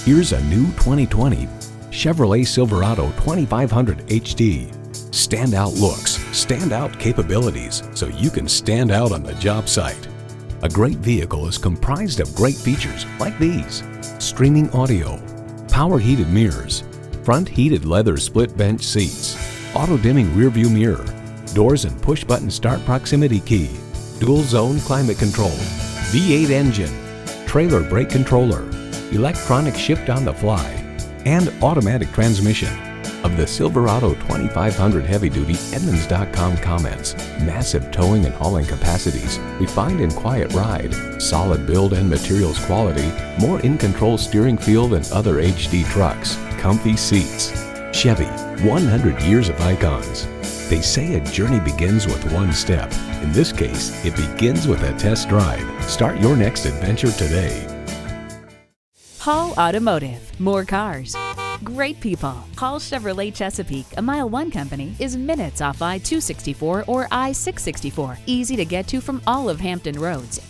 Here's a new 2020 Chevrolet Silverado 2500HD. Standout looks, standout capabilities, so you can stand out on the job site. A great vehicle is comprised of great features like these: streaming audio, power heated mirrors, front heated leather split bench seats, auto dimming rear view mirror, doors and push button start proximity key, dual zone climate control, V8 engine, trailer brake controller, electronic shift on the fly, and automatic transmission. Of the Silverado 2500 Heavy Duty, Edmunds.com comments, massive towing and hauling capacities, refined and quiet ride, solid build and materials quality, more in-control steering feel than other HD trucks, comfy seats. Chevy, 100 years of icons. They say a journey begins with one step. In this case, it begins with a test drive. Start your next adventure today. Hall Automotive. More cars, great people. Hall Chevrolet Chesapeake, a MileOne company, is minutes off I-264 or I-664. Easy to get to from all of Hampton roads.